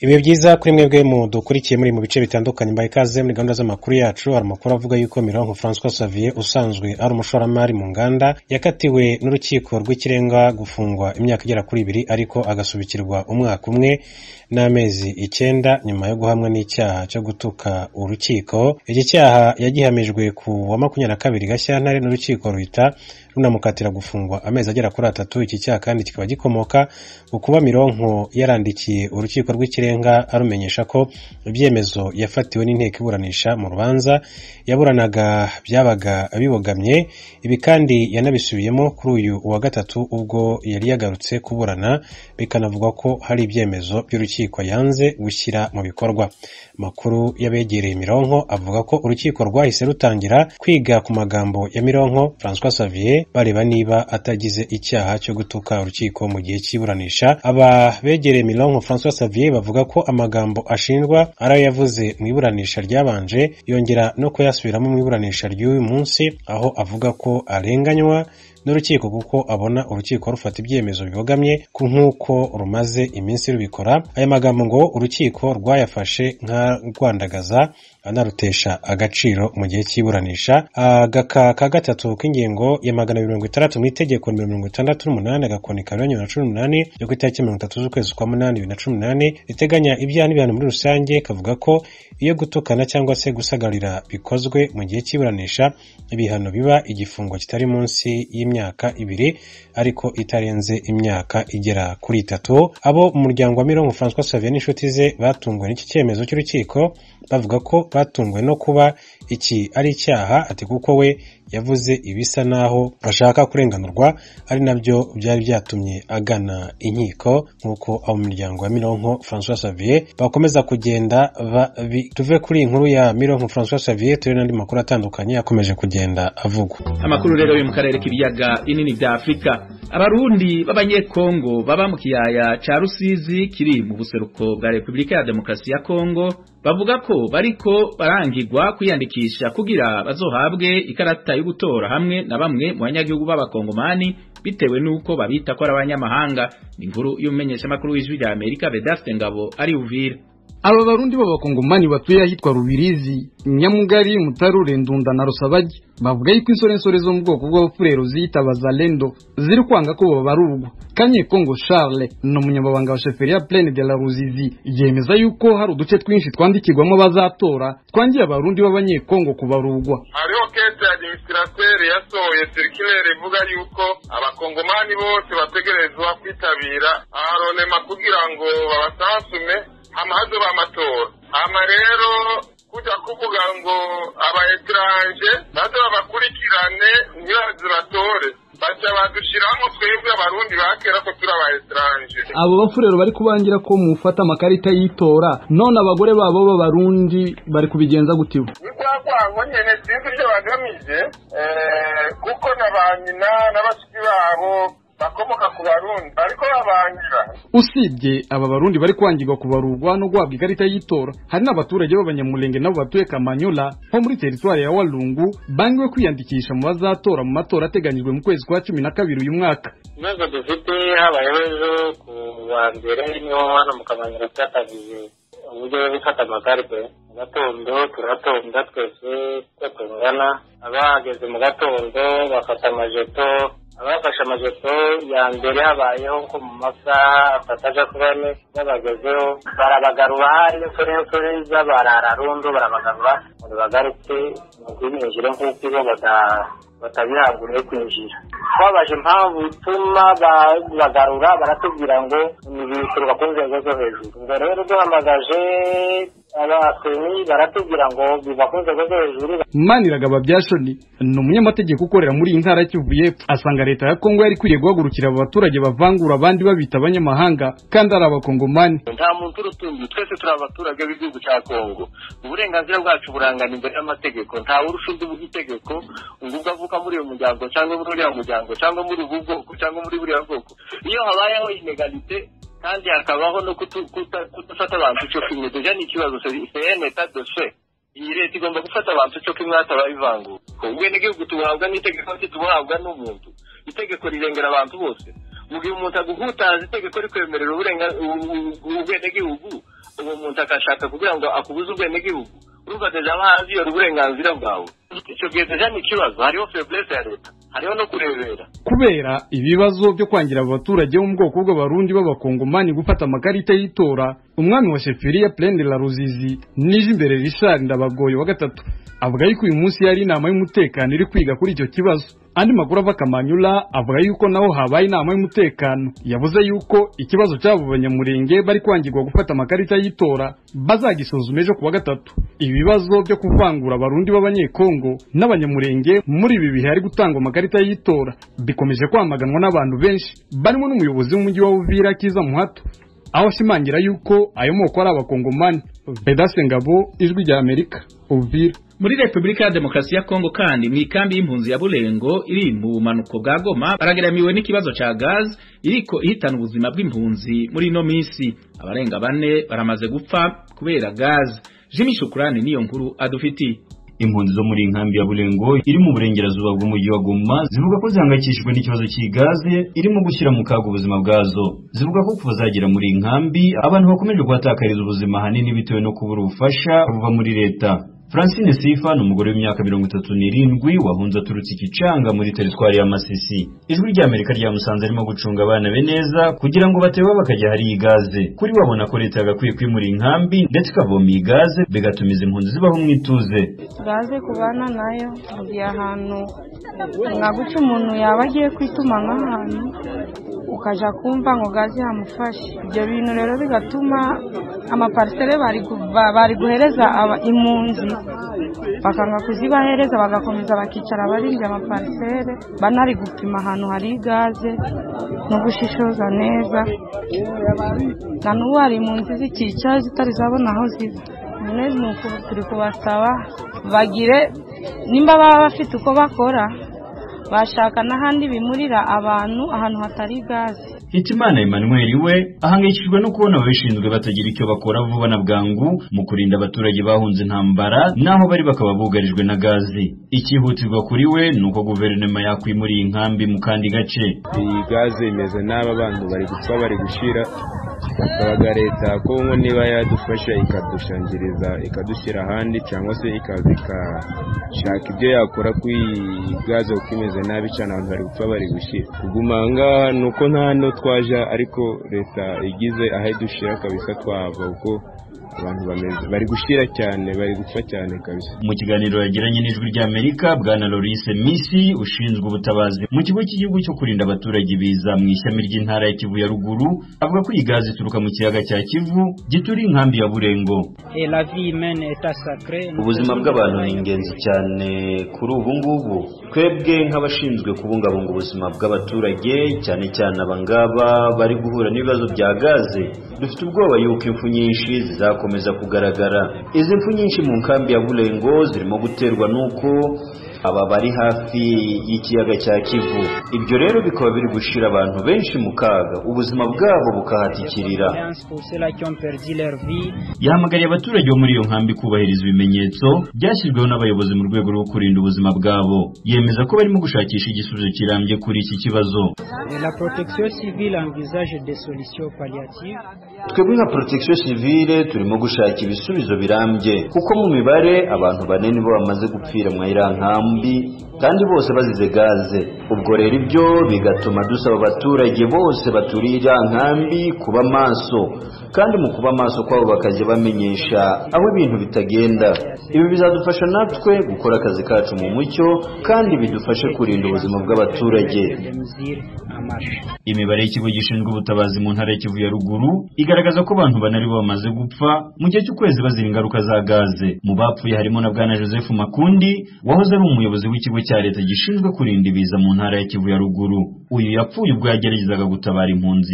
Ibihe byiza kuri mwebwe mu dukurikiye muri mu bice bitandukanye mbaye ikaze muri gahunda z'amakuru yacu. Hari amakuru avuga yuko Mironko François Xavier usanzwe ari umushoramari mu nganda yakatiwe n'urukiko rw'ikirenga gufungwa imyaka igera kuri 2 ariko agasubikirwa umwaka umwe n'amezi 9 nyuma yo guhamwa n'icyaha cyo gutuka urukiko. Iki cyaha yagihamijwe ku wa 22 Gashyantare n'urukiko ruhita runamukatira gufungwa amezi agera kuri 3. Iki cyaha kandi kikaba gikomoka ku kuba Mironko yarandikiye urukiko rw'ikirenga arumenyesha ko ibyemezo yafatiwe n'inteko iburanisha mu rubanza yaburanaga byabaga bibogamye. Ibi kandi yanabisubiyemo kuri uyu wa gatatu ubwo yari yagarutse kuburana, bikanavuga ko hari ibyemezo by'urukiko yanze gushyira mu bikorwa. Makuru yabegereye Mironko avuga ko urukiko rwahise rutangira kwiga ku magambo ya Mironko François Xavier bareba niba atagize icyaha cyo gutuka urukiko mu gihe cy'iburanisha. Aba begereye Mironko François Xavier bavuga ko amagambo ashinjwa ari yavuze mu iburanisha ryabanje, yongera no kuyasubiramo mu iburanisha ry'uyu munsi, aho avuga ko arenganywa n'urukiko kuko abona urukiko rufata ibyemezo bibogamye ku nk'uko rumaze iminsi rubikora. Aya magambo ngo urukiko rwayafashe nka rwandagaza anarutesha agaciro mu gihe cy'iburanisha. Agaka ka gatatu k'ingingo ya 260 mu itegeko 68 agakoni ka 2018 yo ku itariki 30 z'ukwezi kwa 8 2018 riteganya ibyaha n'ibihano muri rusange, kavuga ko iyo gutukana cyangwa se gusagarira bikozwe mu gihe cy'iburanisha ibihano biba igifungo kitari munsi y'imyaka 2 ariko itarenze imyaka igera kuri 3. Abo mu muryango wa Mironko François Xavier n'inshuti ze batunguwe n'iki cyemezo cy'urukiko, bavuga ko batunguwe no kuba iki ari icyaha, ati kuko we yavuze ibisa naho ashaka kurenganurwa, ari nabyo byari byatumye agana inkiko. Nkuko abo mu muryango wa Mironko François Xavier bakomeza kugenda tuve kuri inkuru ya Mironko François Xavier turi n'andi makuru atandukanye yakomeje kugenda avugwa. Amakuru rero yo mu karere k'ibiyaga binini bya Afrika, abarundi b'abanyekongo baba mu kiyaya ca Rusizi kiri mu buseruko bwa Republika ya Demokarasi ya Kongo bavuga ko bariko barangirwa kwiyandikisha kugira bazohabwe ikarata yo gutora hamwe na bamwe mu banyagihugu b'abakongomani bitewe nuko babita ko ari abanyamahanga. Inkuru y'umenyesha makuru w'ijwi rya Amerika Vedaste Ngabo ari Uvira. Aba barundi b'abakongomani batuye ahitwa Rubirizi, Nyamugari, Mutarure, Ndunda na Rusabagi bavuga yuko insorensore zo mu bwoko bw'abafurero ziyita Bazalendo ziri kwanga ko babarurwa. Kanyekongo Charles no munyamabanga wa Sheferia Plaine de la Ruzizi yemeza yuko hari uduce twinshi twandikirwamo bazatora twangiye abarundi b'abanyekongo kubarurwa. Hariho kete administrateur yasohoye circulaire ivuga yuko abakongomani bose bategerezwa kwitabira aronema kugira ngo babasansume amazo b'amatora. Ama rero kuja kuvuga ngo aba étranger bazo bakurikirane ntibaze batore, bacha badushiramo twebwe abarundi bakera ko turi aba étranger. Abo bafurero bari kubangira ko mufata amakarita yitora, none abagore babo b'abarundi bari kubigenza gutiwe. Nikwa nyene sinzi byo bagamije kuko nabanyina n'abashiki babo bakomoka ku barundi ariko babangira. Usibye aba barundi bari kwangirwa kubarurwa no guhabwa ikarita yitora, hari n'abaturage b'abanyamulenge nabo batuye Kamanyola ho muri teritwari ya Walungu bangiwe kwiyandikisha mu bazatora mu matora ateganyijwe mu kwezi kwa 12 uyu mwaka. Nubwo dufite habayeho ejo ku wa mbere niho hano mu Kamanyola cyatangije uburyo bifata amakarite mu gatondo, turatonda twese twatungana, abageze mu gatondo bafata amajeto. Abafashe amajeto ya mbere habayeho ko mu masaha afataja kubane babagezeho barabagarura, hari n'insorensore z'abarararundo barabagarura ngo bagarutse mu kwinjira nk'uko bo batabihaguriye kwinjira. Twabaje impamvu ituma bagarura, baratubwira ngo nibituruka ku nzego zo hejuru. Ngo rero duhamagaje abaseni baratubwira ngo biva ku nzego zo hejuru. Maniragaba Byashoni ni umunyamategeko ukorera muri iyi ntara y'Kivu y'Epfo, asanga leta ya Kongo yari kwiriye guhagurukira aba baturage bavangura abandi babita abanyamahanga kandi ari abakongomani. Nta muntu urutumbi, twese turi abaturage b'igihugu cya Kongo. Uburenganzira bwacu burangana imbere y'amategeko, nta urusha undi itegeko ngo avuka muri uyu muryango cyangwa muri uriya muryango cyangwa muri ubu bwoko cyangwa muri buriya bwoko. Iyo habayeho inegalite kandi hakabaho no kudafata abantu cyo kimwe, deja ni ikibazo c'est de fait. Iyi leta igomba gufata abantu cyo kimwe atabivangura. Ubwo n'igihugu tubuhabwa n'itegeko, tubuhabwa n'umuntu. Itegeko rirengera abantu bose. mu gihe umuntu aguhutaza itegeko rikwemerera ubwenegihugu uwo muntu akashaka kugira ngo akubuze ubwenegihugu urugateza amazi yora uburenganzira bwawe icyo gihe deja ni ikibazo hariho faiblesse ya leta hariho no kurebera kubera ibibazo byo kwangira abaturage bo mu bwoko bw'abarundi b'abakongomani gufata amakarita y'itora umwami wa Sheffield Plaine la Ruzizi nije imbere Richard Ndabagoye wa gatatu avuga yuko uyu munsi yari inama y'umutekano iri kwiga kuri icyo kibazo. Andi makuru ava Kamanyula avuga yuko naho habaye inama y'umutekano yavuze yuko ikibazo cy'abo banyamurenge bari kwangirwa gufata amakarita y'itora bazagisuzuma ejo kuwa gatatu. Ibibazo byo kuvangura abarundi b'abanyekongo n'abanyamurenge muri ibi bihe ari gutangwa amakarita y'itora bikomeje kwamaganwa n'abantu benshi barimo n'umuyobozi w'umujyi wa Uvira Kiza Muhato aho ashimangira yuko ayo moko ari abakongomani. Bedase Ngabo, Ijwi rya Amerika, Uvira. Muri Republika ya Demokarasi ya Kongo kandi mwikambi y'impunzi ya Bulengo iri mu bumanuko bwa Goma barageramiwe n'ikibazo ca gaz iriko ihitana ubuzima bw'impunzi muri no misi. Abarenga 4 baramaze gupfa kubera gaz. Jimmy Shukrani niyo nkuru adufiti. Impunzi zo muri inkambi ya Bulengo iri mu burengerazuba bw'umujyi wa Goma zivuga ko zihangayikishijwe n'ikibazo cy'igaze irimo gushyira mu kaga ubuzima bwazo. Zivuga ko kuva zagera muri inkambi abantu bakomeje guhatakariza ubuzima hanini bitewe no kubura ubufasha buva muri leta. Francine Sifa n'umugore w'imyaka 37 wahunze aturutse Kicanga muri teritwari ya Masisi. Ijwi rya Amerika ryamusanze arimo gucunga abana be neza kugira ngo batewe bakajya hari igaze. Kuri wabona ko leta yagakwiye kwimura inkambi ndetse ikavoma igaze bigatumiza impunzi zibaho mwituze. Gaze kubana nayo mugiye ahantu naguca umuntu yaba agiye kwituma nk'ahantu ukaja kumva ngo gaze yamufashe. Ibyo bintu rero bigatuma amaparcelle bari guhereza impunzi bakanga kuzibahereza bagakomeza bakicara barinze amaparcelle banari gupima ahantu hari gaze no gushishoza neza. Na n'ubu hari impunzi zikicara zitari zabona aho ziva. None nuko turi kubasaba bagire nimba baba bafite uko bakora bashaka n'ahandi bimurira abantu ahantu hatari gaze. Hitimana Emmanuel we ahangayikishijwe no kubona ababishinzwe batagira icyo bakora vuba na bwangu mu kurinda abaturage bahunze intambara naho bari bakaba bugarijwe na gazi. Ikihutirwa kuri we nuko guverinoma yakwimuriye inkambi mu kandi gace. Iyi gaze imeze n'aba abantu bari gupfa bari gushira basabaga leta ko ngo niba yadufasha ikadushangiriza ikadushyira ahandi cyangwa se ikazikashaka ibyo yakora kuri gaze uko imeze nabi cyane abantu bari gupfa bari gushira. Kuguma ngaha nuko nta no twaja ariko leta igize aho idushira kabisa twava uko abantu bari gushira cyane bari gupfa cyane kabisa. Mu kiganiro yagiranye n'Ijwi rya Amerika bwana Loris Misi ushinzwe ubutabazi mu kigo cy'igihugu cyo kurinda abaturage biza mu ishyami ry'intara ya Kivu ya ruguru avuga ko igazi ituruka mu kiyaga cya Kivu gituri inkambi ya Bulengo. Ubuzima bw'abantu ni ingenzi cyane kuri ubu ngubu. Twebwe nk'abashinzwe kubungabunga ubuzima bw'abaturage cyane cyane abangaba bari guhura n'ibibazo bya gaze dufite ubwoba yuko impfu nyinshi zizakomeza kugaragara. Izi impfu nyinshi mu nkambi ya Bulengo zirimo guterwa nuko aba bari hafi y'ikiyaga cya Kivu. Ibyo rero bikaba biri gushira abantu benshi mu kaga ubuzima bwabo bukahatikirira. Yahamagariye abaturage bo muri iyo nkambi kubahiriza ibimenyetso byashyizweho n'abayobozi mu rwego rwo kurinda ubuzima bwabo. Yemeza ko barimo gushakisha igisubizo kirambye kuri iki kibazo. Twebwe nka Protection Civile turimo gushaka ibisubizo birambye kuko mu mibare abantu banene bo bamaze gupfira mu irankambi kandi bose bazize gaze. Ubwo rero ibyo bigatuma dusaba abaturage bose baturiye irankambi kuba maso kandi mu kuba maso kwabo bakajya bamenyesha aho ibintu bitagenda. Ibi bizadufasha natwe gukora akazi kacu mu mucyo kandi bidufashe kurinda ubuzima bw'abaturage. Imibare y'ikigo gishinzwe ubutabazi mu ntara ya Kivu ya ruguru igaragaza ko abantu 4 bamaze gupfa mu gihe cy'ukwezi bazira ingaruka za gaze. Mu bapfuye harimo na bwana Joseph Makundi wahoze ari umuyobozi w'ikigo cya leta gishinzwe kurinda ibiza mu ntara ya Kivu ya ruguru. Uyu yapfuye ubwo yageragezaga gutabara impunzi.